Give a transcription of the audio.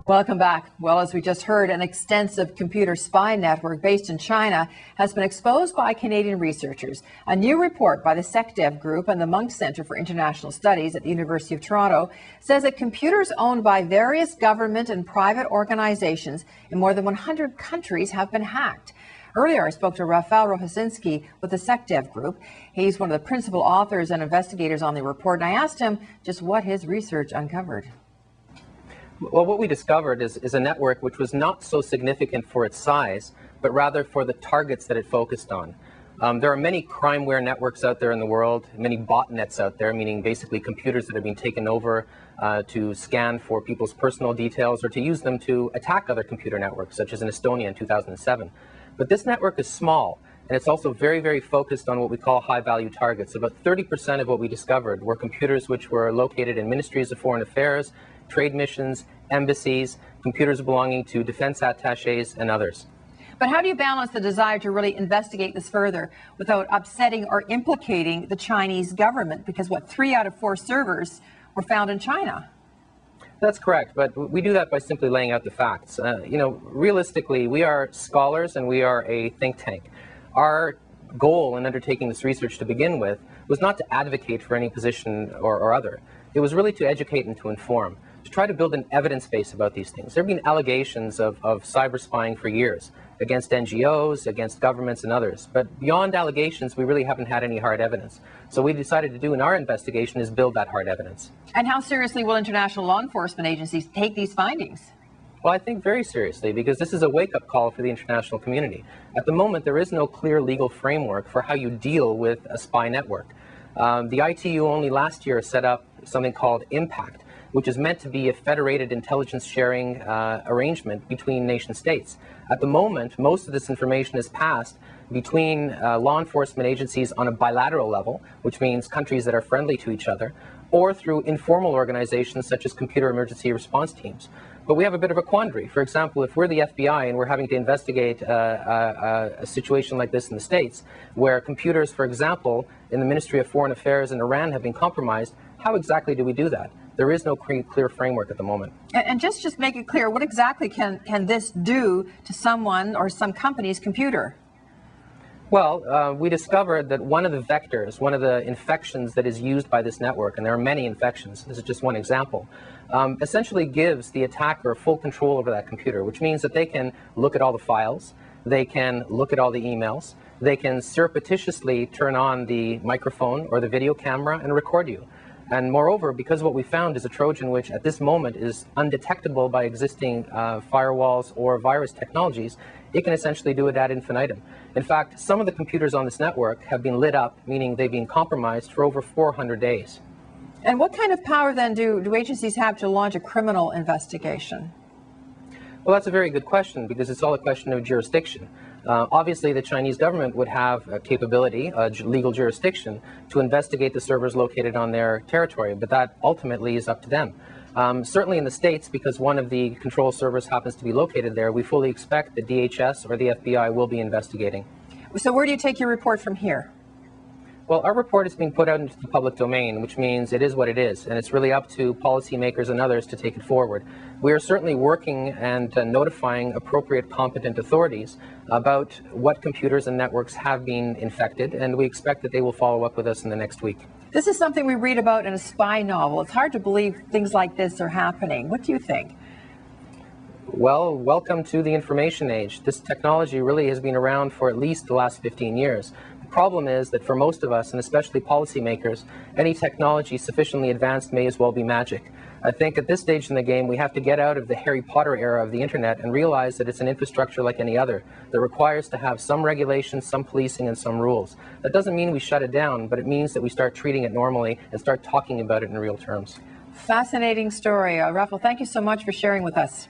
Welcome back. Well, as we just heard, an extensive computer spy network based in China has been exposed by Canadian researchers. A new report by the SecDev Group and the Munk Centre for International Studies at the University of Toronto says that computers owned by various government and private organizations in more than 100 countries have been hacked. Earlier, I spoke to Rafael Rohasinski with the SecDev Group. He's one of the principal authors and investigators on the report, and I asked him just what his research uncovered. Well, what we discovered is a network which was not so significant for its size, but rather for the targets that it focused on. There are many crimeware networks out there in the world, many botnets out there, meaning basically computers that have been taken over to scan for people's personal details or to use them to attack other computer networks, such as in Estonia in 2007. But this network is small, and it's also very, very focused on what we call high-value targets. About 30% of what we discovered were computers which were located in ministries of foreign affairs, trade missions, embassies, computers belonging to defense attaches, and others. But how do you balance the desire to really investigate this further without upsetting or implicating the Chinese government? Because, 3 out of 4 servers were found in China? That's correct, but we do that by simply laying out the facts. Realistically, we are scholars and we are a think tank. Our goal in undertaking this research to begin with was not to advocate for any position or other. It was really to educate and to inform, to try to build an evidence base about these things. There have been allegations of cyber spying for years against NGOs, against governments and others. But beyond allegations, we really haven't had any hard evidence. So what we decided to do in our investigation is build that hard evidence. And how seriously will international law enforcement agencies take these findings? Well, I think very seriously, because this is a wake-up call for the international community. At the moment, there is no clear legal framework for how you deal with a spy network. The ITU only last year set up something called IMPACT, which is meant to be a federated intelligence sharing arrangement between nation states. At the moment, most of this information is passed between law enforcement agencies on a bilateral level, which means countries that are friendly to each other, or through informal organizations such as computer emergency response teams. But we have a bit of a quandary. For example, if we're the FBI and we're having to investigate a situation like this in the States, where computers, for example, in the Ministry of Foreign Affairs in Iran have been compromised, how exactly do we do that? There is no clear framework at the moment. And just make it clear, what exactly can this do to someone or some company's computer? Well, we discovered that one of the vectors, one of the infections that is used by this network, and there are many infections, this is just one example, essentially gives the attacker full control over that computer, which means that they can look at all the files, they can look at all the emails, they can surreptitiously turn on the microphone or the video camera and record you. And moreover, because what we found is a Trojan which at this moment is undetectable by existing firewalls or virus technologies, it can essentially do it ad infinitum. In fact, some of the computers on this network have been lit up, meaning they've been compromised for over 400 days. And what kind of power then do agencies have to launch a criminal investigation? Well, that's a very good question, because it's all a question of jurisdiction. Obviously, the Chinese government would have a capability, legal jurisdiction, to investigate the servers located on their territory, but that ultimately is up to them. Certainly in the States, because one of the control servers happens to be located there, we fully expect the DHS or the FBI will be investigating. So where do you take your report from here? Well, our report is being put out into the public domain, which means it is what it is, and it's really up to policymakers and others to take it forward. We are certainly working and notifying appropriate competent authorities about what computers and networks have been infected, and we expect that they will follow up with us in the next week. This is something we read about in a spy novel. It's hard to believe things like this are happening. What do you think? Well, welcome to the information age. This technology really has been around for at least the last 15 years. The problem is that for most of us, and especially policymakers, any technology sufficiently advanced may as well be magic. I think at this stage in the game, we have to get out of the Harry Potter era of the internet and realize that it's an infrastructure like any other that requires to have some regulations, some policing, and some rules. That doesn't mean we shut it down, but it means that we start treating it normally and start talking about it in real terms. Fascinating story. Rafael, thank you so much for sharing with us.